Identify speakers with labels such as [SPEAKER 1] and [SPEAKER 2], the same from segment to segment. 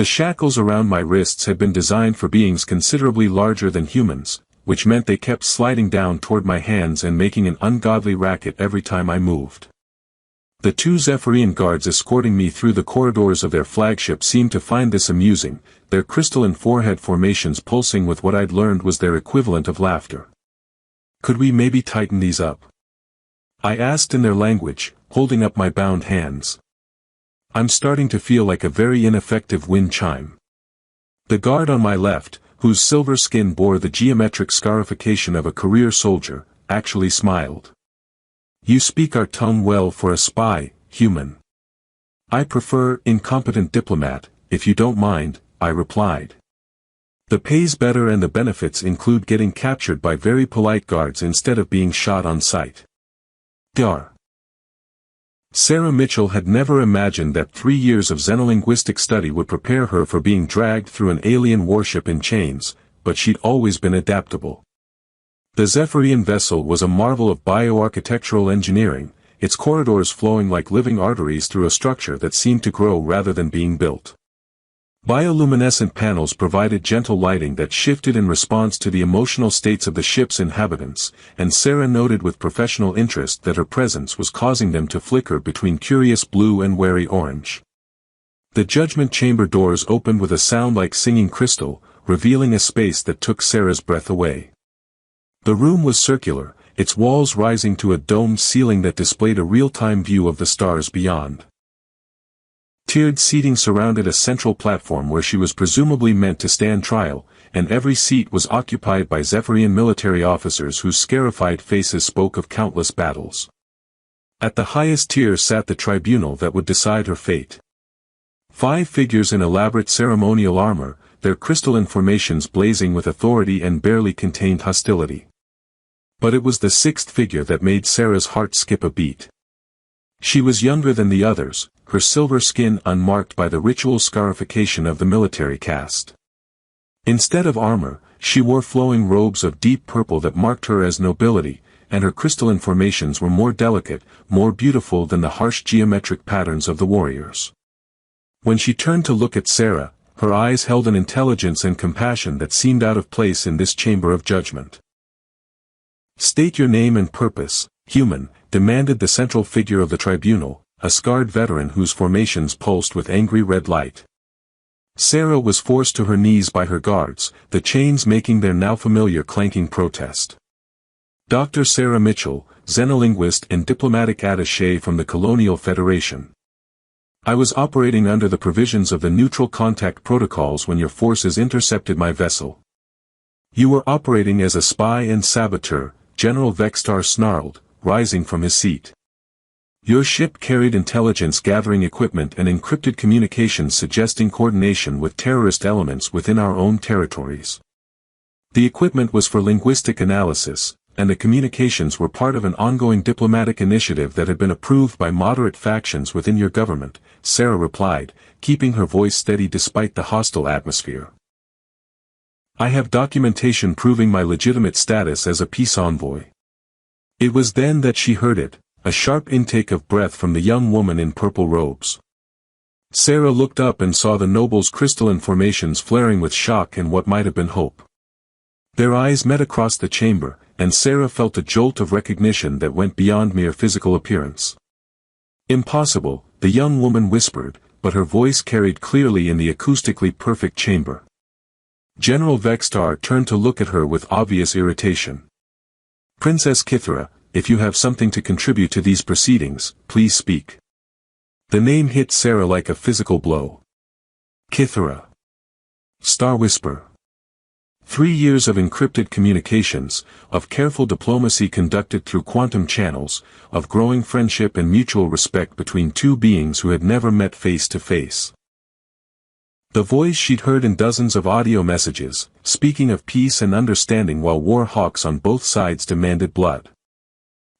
[SPEAKER 1] The shackles around my wrists had been designed for beings considerably larger than humans, which meant they kept sliding down toward my hands and making an ungodly racket every time I moved. The two Zephyrian guards escorting me through the corridors of their flagship seemed to find this amusing, their crystalline forehead formations pulsing with what I'd learned was their equivalent of laughter. Could we maybe tighten these up? I asked in their language, holding up my bound hands. I'm starting to feel like a very ineffective wind chime. The guard on my left, whose silver skin bore the geometric scarification of a career soldier, actually smiled. You speak our tongue well for a spy, human. I prefer incompetent diplomat, if you don't mind, I replied. The pay's better and the benefits include getting captured by very polite guards instead of being shot on sight. Dar. Sarah Mitchell had never imagined that 3 years of xenolinguistic study would prepare her for being dragged through an alien warship in chains, but she'd always been adaptable. The Zephyrian vessel was a marvel of bioarchitectural engineering, its corridors flowing like living arteries through a structure that seemed to grow rather than being built. Bioluminescent panels provided gentle lighting that shifted in response to the emotional states of the ship's inhabitants, and Sarah noted with professional interest that her presence was causing them to flicker between curious blue and wary orange. The judgment chamber doors opened with a sound like singing crystal, revealing a space that took Sarah's breath away. The room was circular, its walls rising to a domed ceiling that displayed a real-time view of the stars beyond. Tiered seating surrounded a central platform where she was presumably meant to stand trial, and every seat was occupied by Zephyrian military officers whose scarified faces spoke of countless battles. At the highest tier sat the tribunal that would decide her fate. 5 figures in elaborate ceremonial armor, their crystalline formations blazing with authority and barely contained hostility. But it was the 6th figure that made Sarah's heart skip a beat. She was younger than the others, her silver skin unmarked by the ritual scarification of the military caste. Instead of armor, she wore flowing robes of deep purple that marked her as nobility, and her crystalline formations were more delicate, more beautiful than the harsh geometric patterns of the warriors. When she turned to look at Sarah, her eyes held an intelligence and compassion that seemed out of place in this chamber of judgment. State your name and purpose, human, demanded the central figure of the tribunal, a scarred veteran whose formations pulsed with angry red light. Sarah was forced to her knees by her guards, the chains making their now familiar clanking protest. Dr. Sarah Mitchell, xenolinguist and diplomatic attaché from the Colonial Federation. I was operating under the provisions of the neutral contact protocols when your forces intercepted my vessel. You were operating as a spy and saboteur, General Vextar snarled, rising from his seat. Your ship carried intelligence-gathering equipment and encrypted communications suggesting coordination with terrorist elements within our own territories. The equipment was for linguistic analysis, and the communications were part of an ongoing diplomatic initiative that had been approved by moderate factions within your government, Sarah replied, keeping her voice steady despite the hostile atmosphere. I have documentation proving my legitimate status as a peace envoy. It was then that she heard it, a sharp intake of breath from the young woman in purple robes. Sarah looked up and saw the noble's crystalline formations flaring with shock and what might have been hope. Their eyes met across the chamber, and Sarah felt a jolt of recognition that went beyond mere physical appearance. Impossible, the young woman whispered, but her voice carried clearly in the acoustically perfect chamber. General Vextar turned to look at her with obvious irritation. Princess Kithra, if you have something to contribute to these proceedings, please speak. The name hit Sarah like a physical blow. Kithra. Star Whisper. 3 years of encrypted communications, of careful diplomacy conducted through quantum channels, of growing friendship and mutual respect between two beings who had never met face to face. The voice she'd heard in dozens of audio messages, speaking of peace and understanding while war hawks on both sides demanded blood.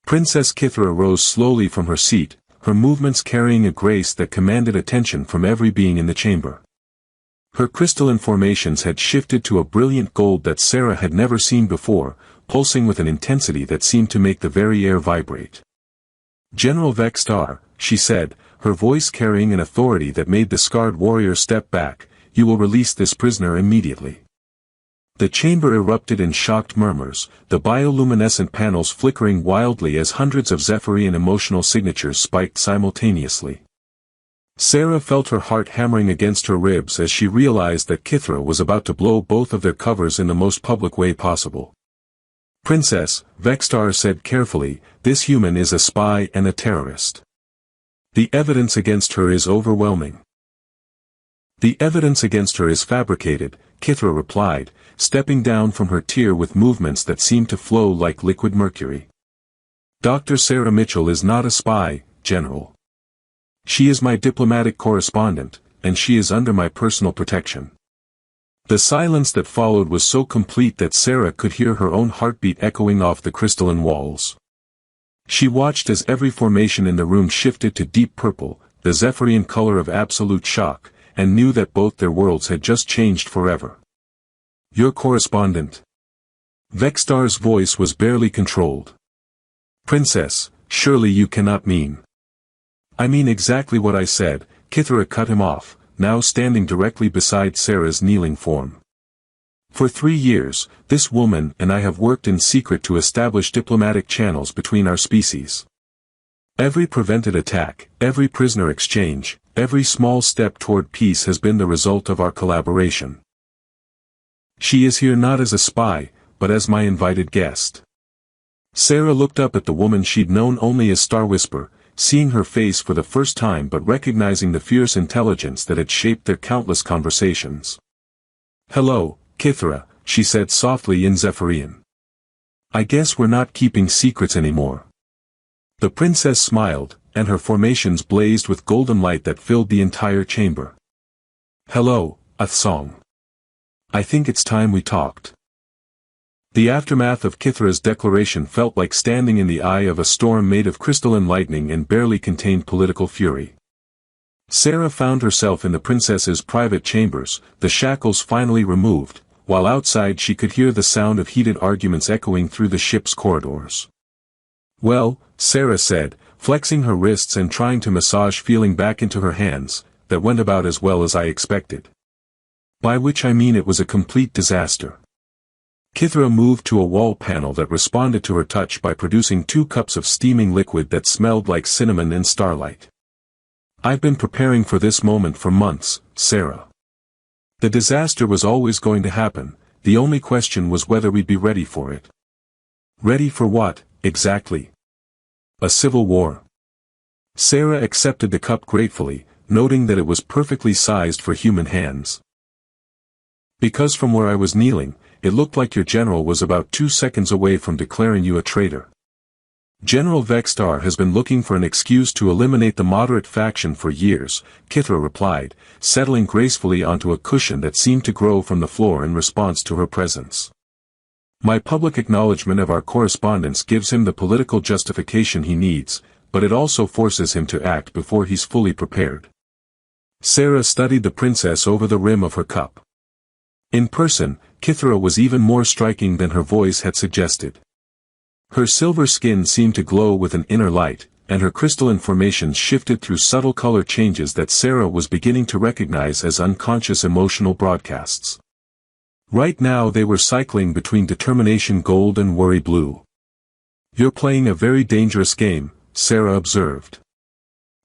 [SPEAKER 1] Princess Kithra rose slowly from her seat, her movements carrying a grace that commanded attention from every being in the chamber. Her crystalline formations had shifted to a brilliant gold that Sarah had never seen before, pulsing with an intensity that seemed to make the very air vibrate. General Vextar, she said, her voice carrying an authority that made the scarred warrior step back, you will release this prisoner immediately. The chamber erupted in shocked murmurs, the bioluminescent panels flickering wildly as hundreds of Zephyrian emotional signatures spiked simultaneously. Sarah felt her heart hammering against her ribs as she realized that Kithra was about to blow both of their covers in the most public way possible. "Princess," Vextar said carefully, "this human is a spy and a terrorist. The evidence against her is overwhelming." "The evidence against her is fabricated," Kithra replied, stepping down from her tier with movements that seemed to flow like liquid mercury. "Dr. Sarah Mitchell is not a spy, General. She is my diplomatic correspondent, and she is under my personal protection." The silence that followed was so complete that Sarah could hear her own heartbeat echoing off the crystalline walls. She watched as every formation in the room shifted to deep purple, the Zephyrian color of absolute shock, and knew that both their worlds had just changed forever. "Your correspondent?" Vextar's voice was barely controlled. "Princess, surely you cannot mean." "I mean exactly what I said," Kithra cut him off, now standing directly beside Sarah's kneeling form. "For 3 years, this woman and I have worked in secret to establish diplomatic channels between our species. Every prevented attack, every prisoner exchange, every small step toward peace has been the result of our collaboration. She is here not as a spy, but as my invited guest." Sarah looked up at the woman she'd known only as Star Whisper, seeing her face for the first time but recognizing the fierce intelligence that had shaped their countless conversations. "Hello, Kithra," she said softly in Zephyrian. "I guess we're not keeping secrets anymore." The princess smiled, and her formations blazed with golden light that filled the entire chamber. "Hello, Athsong. I think it's time we talked." The aftermath of Kithra's declaration felt like standing in the eye of a storm made of crystalline lightning and barely contained political fury. Sarah found herself in the princess's private chambers, the shackles finally removed, while outside she could hear the sound of heated arguments echoing through the ship's corridors. "Well," Sarah said, flexing her wrists and trying to massage feeling back into her hands, "that went about as well as I expected. By which I mean it was a complete disaster." Kithra moved to a wall panel that responded to her touch by producing 2 cups of steaming liquid that smelled like cinnamon and starlight. "I've been preparing for this moment for months, Sarah. The disaster was always going to happen, the only question was whether we'd be ready for it." "Ready for what, exactly?" "A civil war." Sarah accepted the cup gratefully, noting that it was perfectly sized for human hands. "Because from where I was kneeling, it looked like your general was about 2 seconds away from declaring you a traitor." "General Vextar has been looking for an excuse to eliminate the moderate faction for years," Kithra replied, settling gracefully onto a cushion that seemed to grow from the floor in response to her presence. "My public acknowledgement of our correspondence gives him the political justification he needs, but it also forces him to act before he's fully prepared." Sarah studied the princess over the rim of her cup. In person, Kithra was even more striking than her voice had suggested. Her silver skin seemed to glow with an inner light, and her crystalline formations shifted through subtle color changes that Sarah was beginning to recognize as unconscious emotional broadcasts. Right now they were cycling between determination gold and worry blue. "You're playing a very dangerous game," Sarah observed.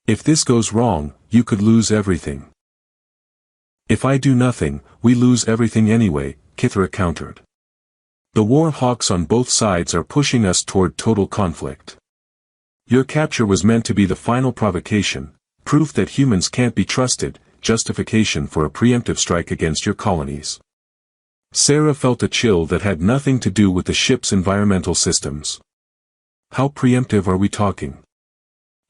[SPEAKER 1] "If this goes wrong, you could lose everything." "If I do nothing, we lose everything anyway," Kithra countered. "The war hawks on both sides are pushing us toward total conflict. Your capture was meant to be the final provocation, proof that humans can't be trusted, justification for a preemptive strike against your colonies." Sarah felt a chill that had nothing to do with the ship's environmental systems. "How preemptive are we talking?"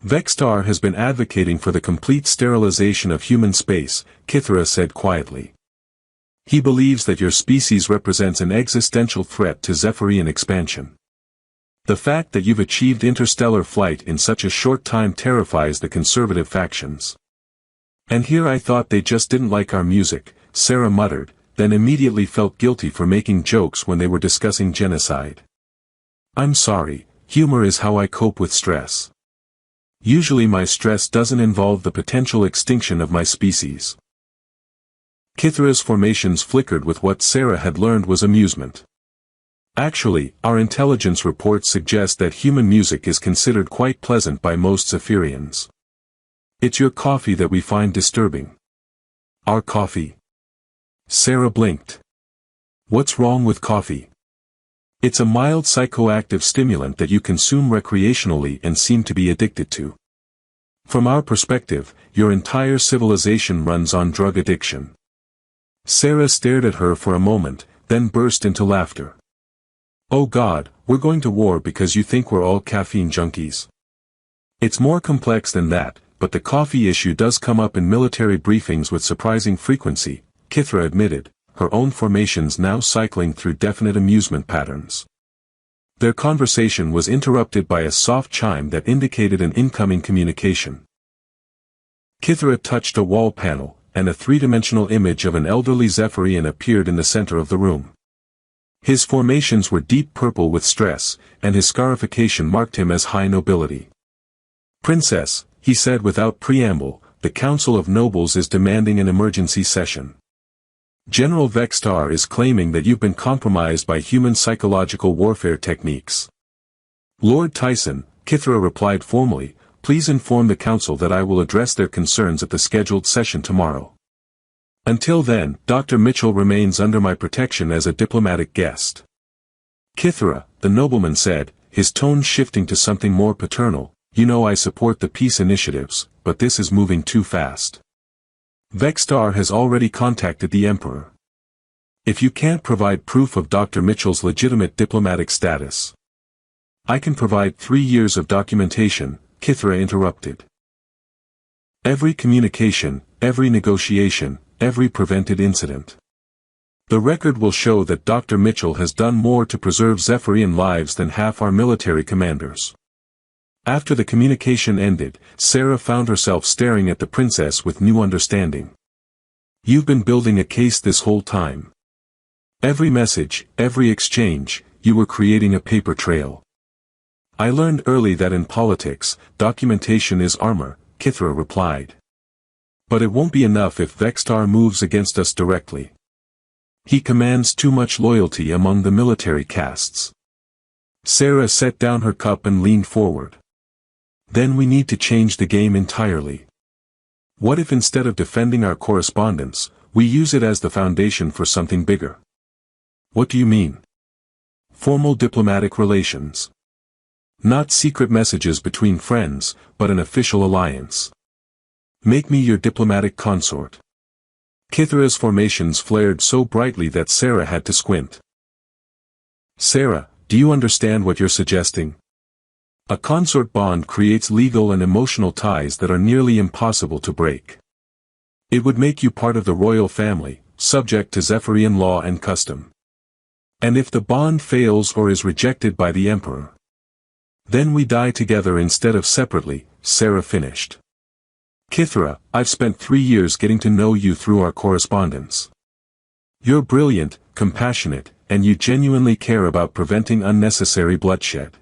[SPEAKER 1] "Vextar has been advocating for the complete sterilization of human space," Kithra said quietly. "He believes that your species represents an existential threat to Zephyrian expansion. The fact that you've achieved interstellar flight in such a short time terrifies the conservative factions." "And here I thought they just didn't like our music," Sarah muttered, then immediately felt guilty for making jokes when they were discussing genocide. "I'm sorry, humor is how I cope with stress. Usually my stress doesn't involve the potential extinction of my species." Kithra's formations flickered with what Sarah had learned was amusement. Actually, our intelligence reports suggest that human music is considered quite pleasant by most Zephyrians. It's your coffee that we find disturbing. Our coffee? Sarah blinked. What's wrong with coffee? It's a mild psychoactive stimulant that you consume recreationally and seem to be addicted to. From our perspective, your entire civilization runs on drug addiction. Sarah stared at her for a moment, then burst into laughter. Oh God, we're going to war because you think we're all caffeine junkies. It's more complex than that, but the coffee issue does come up in military briefings with surprising frequency, Kithra admitted, her own formations now cycling through definite amusement patterns. Their conversation was interrupted by a soft chime that indicated an incoming communication. Kithra touched a wall panel, and a three-dimensional image of an elderly Zephyrian appeared in the center of the room. His formations were deep purple with stress, and his scarification marked him as high nobility. Princess, he said without preamble, the Council of Nobles is demanding an emergency session. General Vextar is claiming that you've been compromised by human psychological warfare techniques. Lord Tyson, Kithra replied formally, please inform the Council that I will address their concerns at the scheduled session tomorrow. Until then, Dr. Mitchell remains under my protection as a diplomatic guest. Kithra, the nobleman said, his tone shifting to something more paternal, you know I support the peace initiatives, but this is moving too fast. Vextar has already contacted the Emperor. If you can't provide proof of Dr. Mitchell's legitimate diplomatic status, I can provide 3 years of documentation, Kithra interrupted. Every communication, every negotiation, every prevented incident. The record will show that Dr. Mitchell has done more to preserve Zephyrian lives than half our military commanders. After the communication ended, Sarah found herself staring at the princess with new understanding. You've been building a case this whole time. Every message, every exchange, you were creating a paper trail. I learned early that in politics, documentation is armor, Kithra replied. But it won't be enough if Vextar moves against us directly. He commands too much loyalty among the military castes. Sarah set down her cup and leaned forward. Then we need to change the game entirely. What if instead of defending our correspondence, we use it as the foundation for something bigger? What do you mean? Formal diplomatic relations. Not secret messages between friends, but an official alliance. Make me your diplomatic consort. Kithra's formations flared so brightly that Sarah had to squint. Sarah, do you understand what you're suggesting? A consort bond creates legal and emotional ties that are nearly impossible to break. It would make you part of the royal family, subject to Zephyrian law and custom. And if the bond fails or is rejected by the Emperor, then we die together instead of separately, Sarah finished. Kithra, I've spent 3 years getting to know you through our correspondence. You're brilliant, compassionate, and you genuinely care about preventing unnecessary bloodshed.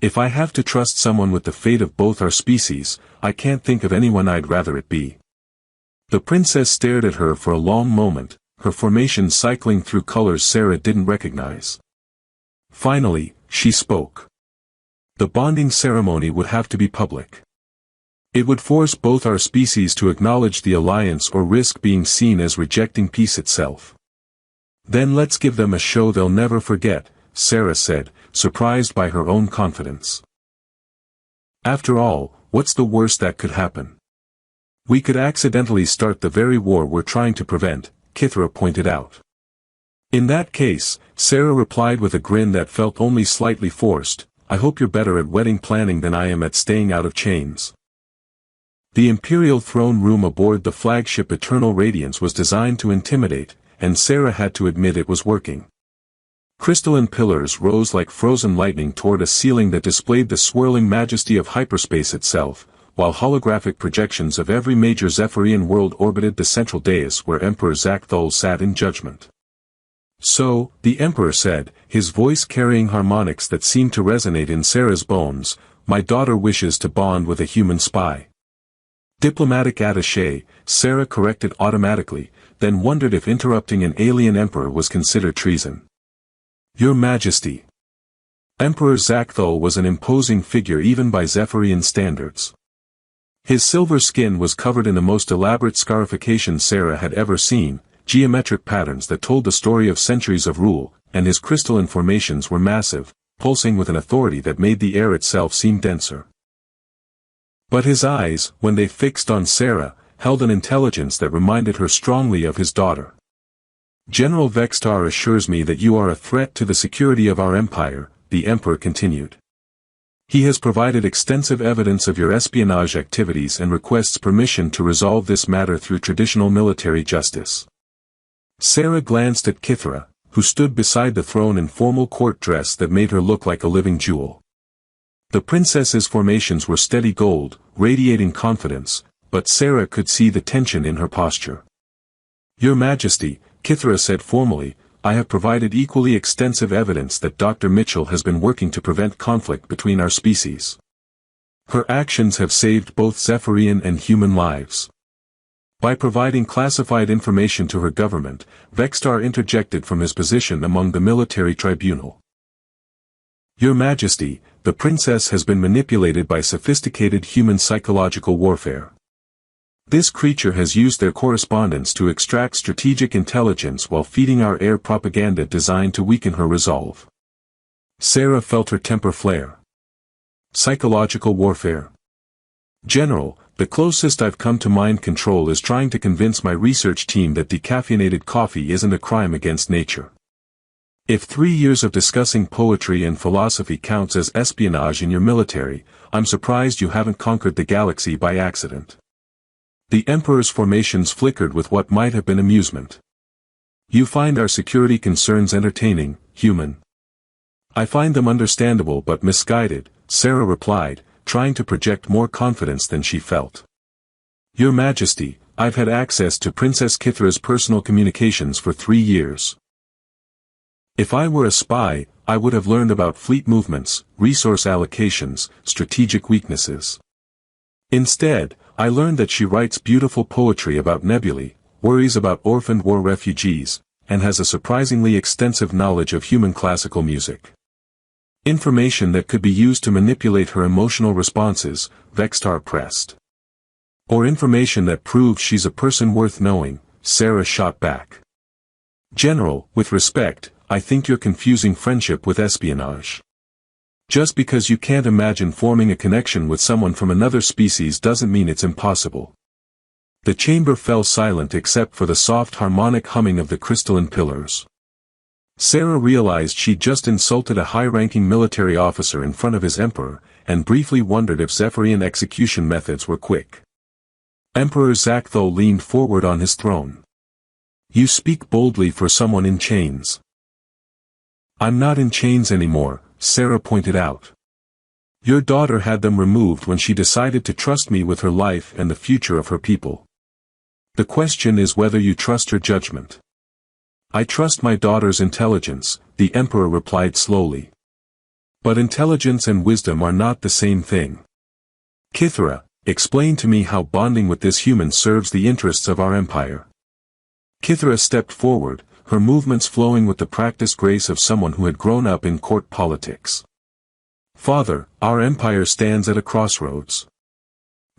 [SPEAKER 1] If I have to trust someone with the fate of both our species, I can't think of anyone I'd rather it be. The princess stared at her for a long moment, her formation cycling through colors Sarah didn't recognize. Finally, she spoke. The bonding ceremony would have to be public. It would force both our species to acknowledge the alliance or risk being seen as rejecting peace itself. Then let's give them a show they'll never forget, Sarah said, surprised by her own confidence. After all, what's the worst that could happen? We could accidentally start the very war we're trying to prevent, Kithra pointed out. In that case, Sarah replied with a grin that felt only slightly forced, I hope you're better at wedding planning than I am at staying out of chains. The Imperial throne room aboard the flagship Eternal Radiance was designed to intimidate, and Sarah had to admit it was working. Crystalline pillars rose like frozen lightning toward a ceiling that displayed the swirling majesty of hyperspace itself, while holographic projections of every major Zephyrian world orbited the central dais where Emperor Zakthul sat in judgment. So, the Emperor said, his voice carrying harmonics that seemed to resonate in Sarah's bones, my daughter wishes to bond with a human spy. Diplomatic attaché, Sarah corrected automatically, then wondered if interrupting an alien emperor was considered treason. Your Majesty. Emperor Shackled was an imposing figure even by Zephyrian standards. His silver skin was covered in the most elaborate scarification Sarah had ever seen, geometric patterns that told the story of centuries of rule, and his crystalline formations were massive, pulsing with an authority that made the air itself seem denser. But his eyes, when they fixed on Sarah, held an intelligence that reminded her strongly of his daughter. General Vextar assures me that you are a threat to the security of our empire, the Emperor continued. He has provided extensive evidence of your espionage activities and requests permission to resolve this matter through traditional military justice. Sarah glanced at Kithra, who stood beside the throne in formal court dress that made her look like a living jewel. The princess's formations were steady gold, radiating confidence, but Sarah could see the tension in her posture. Your Majesty, Kithra said formally, I have provided equally extensive evidence that Dr. Mitchell has been working to prevent conflict between our species. Her actions have saved both Zephyrian and human lives. By providing classified information to her government, Vextar interjected from his position among the military tribunal. Your Majesty, the princess has been manipulated by sophisticated human psychological warfare. This creature has used their correspondence to extract strategic intelligence while feeding our air propaganda designed to weaken her resolve. Sarah felt her temper flare. Psychological warfare. General, the closest I've come to mind control is trying to convince my research team that decaffeinated coffee isn't a crime against nature. If 3 years of discussing poetry and philosophy counts as espionage in your military, I'm surprised you haven't conquered the galaxy by accident. The Emperor's formations flickered with what might have been amusement. You find our security concerns entertaining, human. I find them understandable but misguided, Sarah replied, trying to project more confidence than she felt. Your Majesty, I've had access to Princess Kithra's personal communications for 3 years. If I were a spy, I would have learned about fleet movements, resource allocations, strategic weaknesses. Instead, I learned that she writes beautiful poetry about nebulae, worries about orphaned war refugees, and has a surprisingly extensive knowledge of human classical music. Information that could be used to manipulate her emotional responses, Vextar pressed. Or information that proves she's a person worth knowing, Sarah shot back. General, with respect, I think you're confusing friendship with espionage. Just because you can't imagine forming a connection with someone from another species doesn't mean it's impossible. The chamber fell silent except for the soft harmonic humming of the crystalline pillars. Sarah realized she'd just insulted a high-ranking military officer in front of his emperor, and briefly wondered if Zephyrian execution methods were quick. Emperor Shackled leaned forward on his throne. You speak boldly for someone in chains. I'm not in chains anymore, Sarah pointed out. Your daughter had them removed when she decided to trust me with her life and the future of her people. The question is whether you trust her judgment. I trust my daughter's intelligence, the Emperor replied slowly. But intelligence and wisdom are not the same thing. Kithra, explain to me how bonding with this human serves the interests of our empire. Kithra stepped forward, her movements flowing with the practiced grace of someone who had grown up in court politics. Father, our empire stands at a crossroads.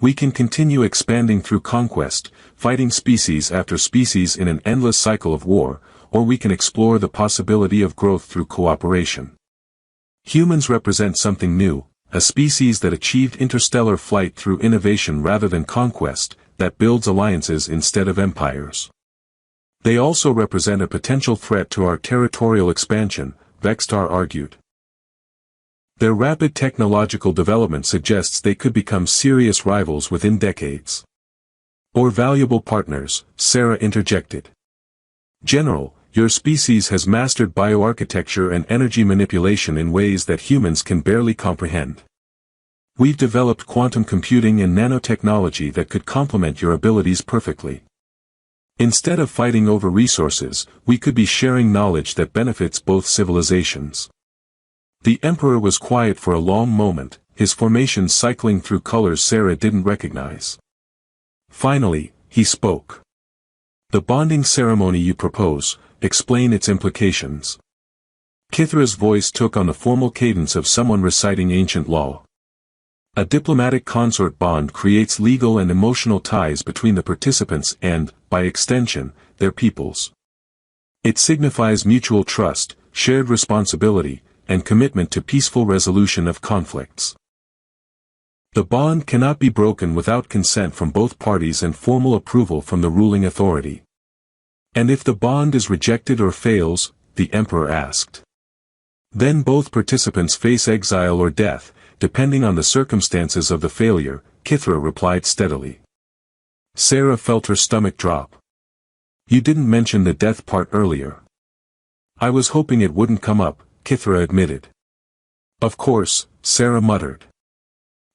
[SPEAKER 1] We can continue expanding through conquest, fighting species after species in an endless cycle of war, or we can explore the possibility of growth through cooperation. Humans represent something new, a species that achieved interstellar flight through innovation rather than conquest, that builds alliances instead of empires. They also represent a potential threat to our territorial expansion, Vextar argued. Their rapid technological development suggests they could become serious rivals within decades. Or valuable partners, Sarah interjected. General, your species has mastered bioarchitecture and energy manipulation in ways that humans can barely comprehend. We've developed quantum computing and nanotechnology that could complement your abilities perfectly. Instead of fighting over resources, we could be sharing knowledge that benefits both civilizations. The Emperor was quiet for a long moment, his formations cycling through colors Sarah didn't recognize. Finally, he spoke. The bonding ceremony you propose, explain its implications. Kithra's voice took on the formal cadence of someone reciting ancient law. A diplomatic consort bond creates legal and emotional ties between the participants and, by extension, their peoples. It signifies mutual trust, shared responsibility, and commitment to peaceful resolution of conflicts. The bond cannot be broken without consent from both parties and formal approval from the ruling authority. And if the bond is rejected or fails, the emperor asked. Then both participants face exile or death, depending on the circumstances of the failure, Kithra replied steadily. Sarah felt her stomach drop. You didn't mention the death part earlier. I was hoping it wouldn't come up, Kithra admitted. Of course, Sarah muttered.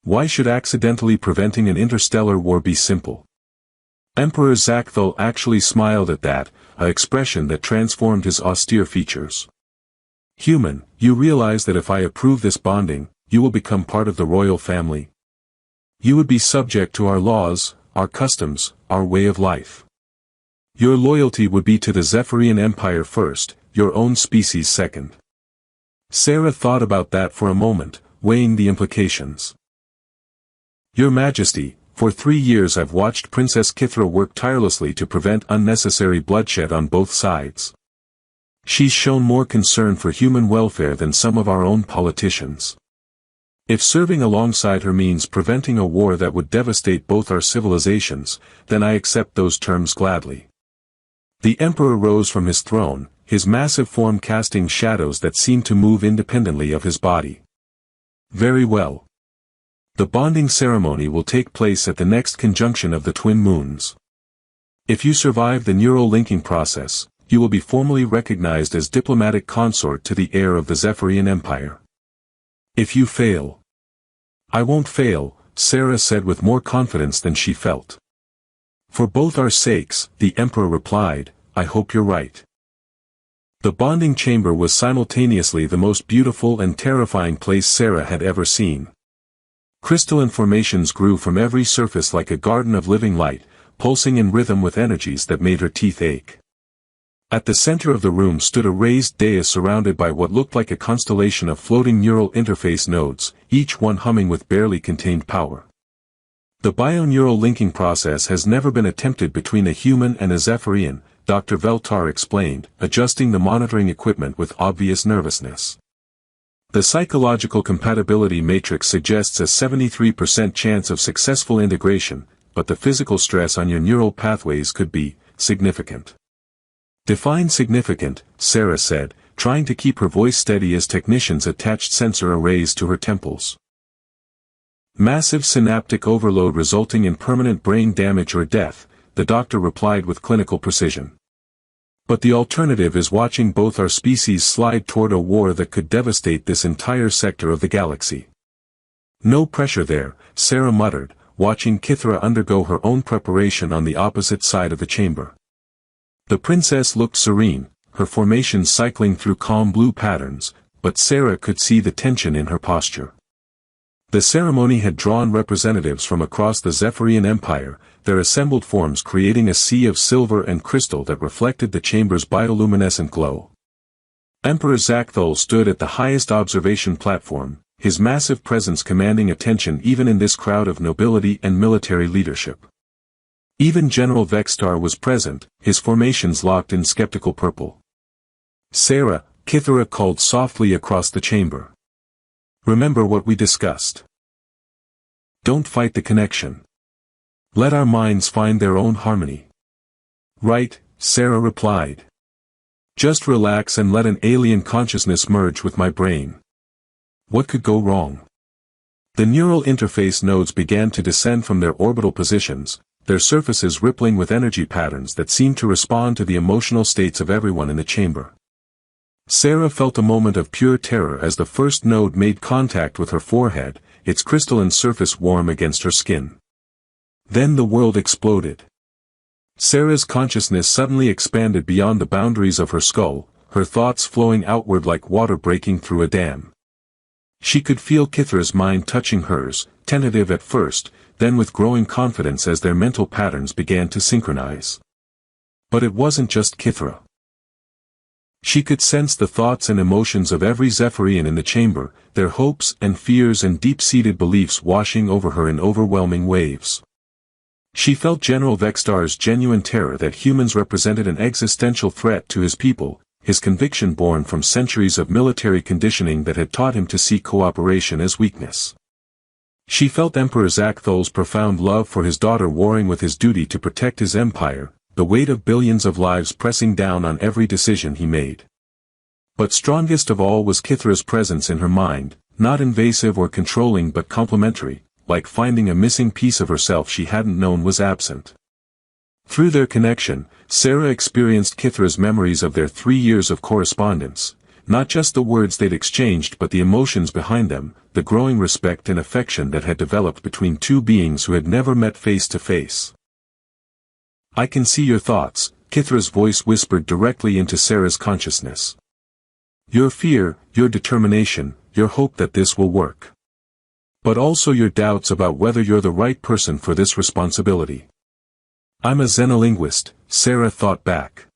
[SPEAKER 1] Why should accidentally preventing an interstellar war be simple? Emperor Shackled actually smiled at that, an expression that transformed his austere features. Human, you realize that if I approve this bonding, you will become part of the royal family. You would be subject to our laws, our customs, our way of life. Your loyalty would be to the Zephyrian Empire first, your own species second. Sarah thought about that for a moment, weighing the implications. Your Majesty, for 3 years I've watched Princess Kithra work tirelessly to prevent unnecessary bloodshed on both sides. She's shown more concern for human welfare than some of our own politicians. If serving alongside her means preventing a war that would devastate both our civilizations, then I accept those terms gladly. The emperor rose from his throne, his massive form casting shadows that seemed to move independently of his body. Very well. The bonding ceremony will take place at the next conjunction of the twin moons. If you survive the neural linking process, you will be formally recognized as diplomatic consort to the heir of the Zephyrian Empire. If you fail. I won't fail, Sarah said with more confidence than she felt. For both our sakes, the emperor replied, I hope you're right. The bonding chamber was simultaneously the most beautiful and terrifying place Sarah had ever seen. Crystalline formations grew from every surface like a garden of living light, pulsing in rhythm with energies that made her teeth ache. At the center of the room stood a raised dais surrounded by what looked like a constellation of floating neural interface nodes, each one humming with barely contained power. The bioneural linking process has never been attempted between a human and a Zephyrian, Dr. Veltar explained, adjusting the monitoring equipment with obvious nervousness. The psychological compatibility matrix suggests a 73% chance of successful integration, but the physical stress on your neural pathways could be significant. Define significant, Sarah said, trying to keep her voice steady as technicians attached sensor arrays to her temples. Massive synaptic overload resulting in permanent brain damage or death, the doctor replied with clinical precision. But the alternative is watching both our species slide toward a war that could devastate this entire sector of the galaxy. No pressure there, Sarah muttered, watching Kithra undergo her own preparation on the opposite side of the chamber. The princess looked serene, her formations cycling through calm blue patterns, but Sarah could see the tension in her posture. The ceremony had drawn representatives from across the Zephyrian Empire, their assembled forms creating a sea of silver and crystal that reflected the chamber's bioluminescent glow. Emperor Shackled stood at the highest observation platform, his massive presence commanding attention even in this crowd of nobility and military leadership. Even General Vextar was present, his formations locked in skeptical purple. Sarah, Kithra called softly across the chamber. Remember what we discussed. Don't fight the connection. Let our minds find their own harmony. Right, Sarah replied. Just relax and let an alien consciousness merge with my brain. What could go wrong? The neural interface nodes began to descend from their orbital positions, their surfaces rippling with energy patterns that seemed to respond to the emotional states of everyone in the chamber. Sarah felt a moment of pure terror as the first node made contact with her forehead, its crystalline surface warm against her skin. Then the world exploded. Sarah's consciousness suddenly expanded beyond the boundaries of her skull, her thoughts flowing outward like water breaking through a dam. She could feel Kithra's mind touching hers, tentative at first, then with growing confidence as their mental patterns began to synchronize. But it wasn't just Kithra. She could sense the thoughts and emotions of every Zephyrian in the chamber, their hopes and fears and deep-seated beliefs washing over her in overwhelming waves. She felt General Vextar's genuine terror that humans represented an existential threat to his people, his conviction born from centuries of military conditioning that had taught him to see cooperation as weakness. She felt Emperor Zachthol's profound love for his daughter warring with his duty to protect his empire, the weight of billions of lives pressing down on every decision he made. But strongest of all was Kithra's presence in her mind, not invasive or controlling but complementary, like finding a missing piece of herself she hadn't known was absent. Through their connection, Sarah experienced Kithra's memories of their 3 years of correspondence, not just the words they'd exchanged but the emotions behind them, the growing respect and affection that had developed between two beings who had never met face to face. "I can see your thoughts," Kithra's voice whispered directly into Sarah's consciousness. "Your fear, your determination, your hope that this will work. But also your doubts about whether you're the right person for this responsibility." "I'm a xenolinguist," Sarah thought back.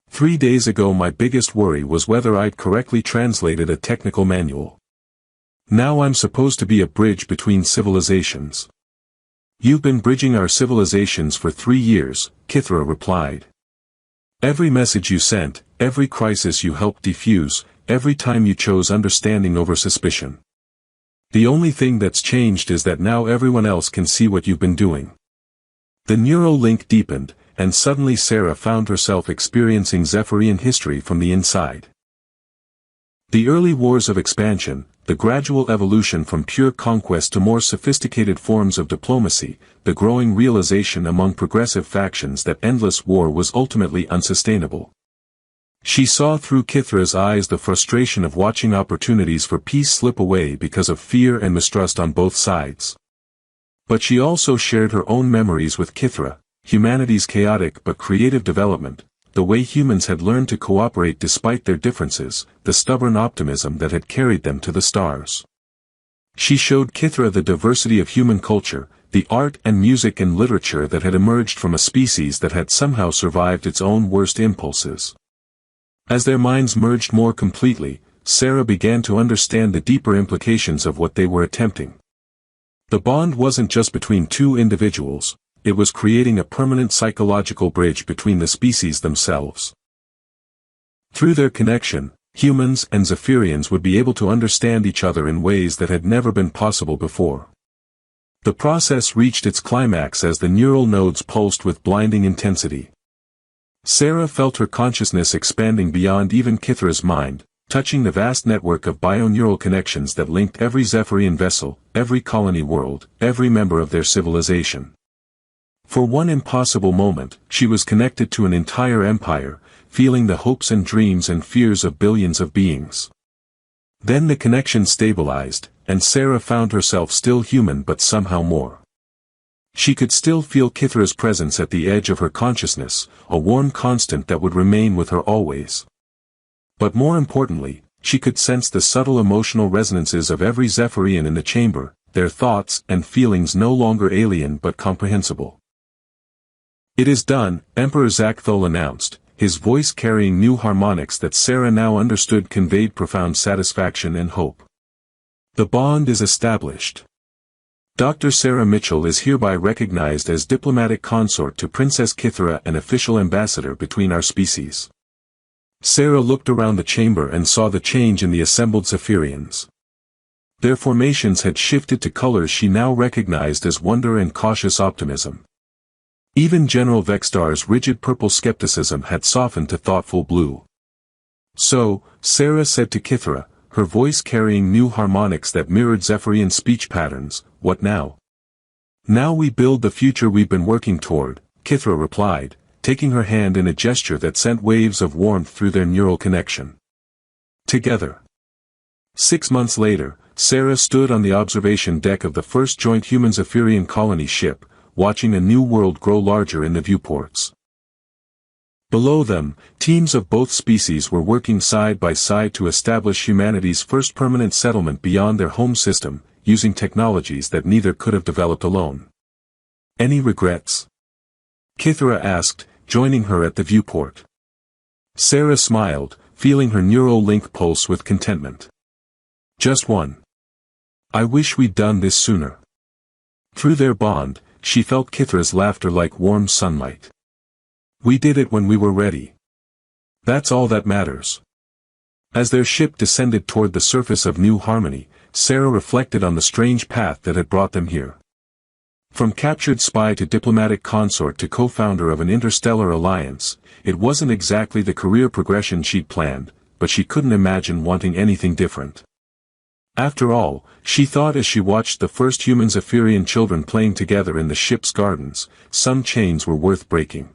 [SPEAKER 1] 3 days ago my biggest worry was whether I'd correctly translated a technical manual. Now I'm supposed to be a bridge between civilizations." "You've been bridging our civilizations for 3 years, Kithra replied. "Every message you sent, every crisis you helped defuse, every time you chose understanding over suspicion. The only thing that's changed is that now everyone else can see what you've been doing." The neural link deepened, and suddenly Sarah found herself experiencing Zephyrian history from the inside. The early wars of expansion, the gradual evolution from pure conquest to more sophisticated forms of diplomacy, the growing realization among progressive factions that endless war was ultimately unsustainable. She saw through Kithra's eyes the frustration of watching opportunities for peace slip away because of fear and mistrust on both sides. But she also shared her own memories with Kithra, humanity's chaotic but creative development, the way humans had learned to cooperate despite their differences, the stubborn optimism that had carried them to the stars. She showed Kithra the diversity of human culture, the art and music and literature that had emerged from a species that had somehow survived its own worst impulses. As their minds merged more completely, Sarah began to understand the deeper implications of what they were attempting. The bond wasn't just between two individuals, it was creating a permanent psychological bridge between the species themselves. Through their connection, humans and Zephyrians would be able to understand each other in ways that had never been possible before. The process reached its climax as the neural nodes pulsed with blinding intensity. Sarah felt her consciousness expanding beyond even Kithra's mind, touching the vast network of bioneural connections that linked every Zephyrian vessel, every colony world, every member of their civilization. For one impossible moment, she was connected to an entire empire, feeling the hopes and dreams and fears of billions of beings. Then the connection stabilized, and Sarah found herself still human but somehow more. She could still feel Kithra's presence at the edge of her consciousness, a warm constant that would remain with her always. But more importantly, she could sense the subtle emotional resonances of every Zephyrian in the chamber, their thoughts and feelings no longer alien but comprehensible. "It is done," Emperor Zachthl announced, his voice carrying new harmonics that Sarah now understood conveyed profound satisfaction and hope. "The bond is established. Dr. Sarah Mitchell is hereby recognized as diplomatic consort to Princess Kithra and official ambassador between our species." Sarah looked around the chamber and saw the change in the assembled Zephyrians. Their formations had shifted to colors she now recognized as wonder and cautious optimism. Even General Vextar's rigid purple skepticism had softened to thoughtful blue. "So," Sarah said to Kithra, her voice carrying new harmonics that mirrored Zephyrian speech patterns, "what now?" "Now we build the future we've been working toward," Kithra replied, taking her hand in a gesture that sent waves of warmth through their neural connection. Together. 6 months later, Sarah stood on the observation deck of the first joint human Zephyrian colony ship, watching a new world grow larger in the viewports. Below them, teams of both species were working side by side to establish humanity's first permanent settlement beyond their home system, using technologies that neither could have developed alone. "Any regrets?" Kithra asked, joining her at the viewport. Sarah smiled, feeling her neural link pulse with contentment. Just one. I wish we'd done this sooner. Through their bond, she felt Kithra's laughter like warm sunlight. We did it when we were ready. That's all that matters. As their ship descended toward the surface of New Harmony, Sarah reflected on the strange path that had brought them here. From captured spy to diplomatic consort to co-founder of an interstellar alliance, it wasn't exactly the career progression she'd planned, but she couldn't imagine wanting anything different. After all, she thought as she watched the first humans Etherian children playing together in the ship's gardens, some chains were worth breaking.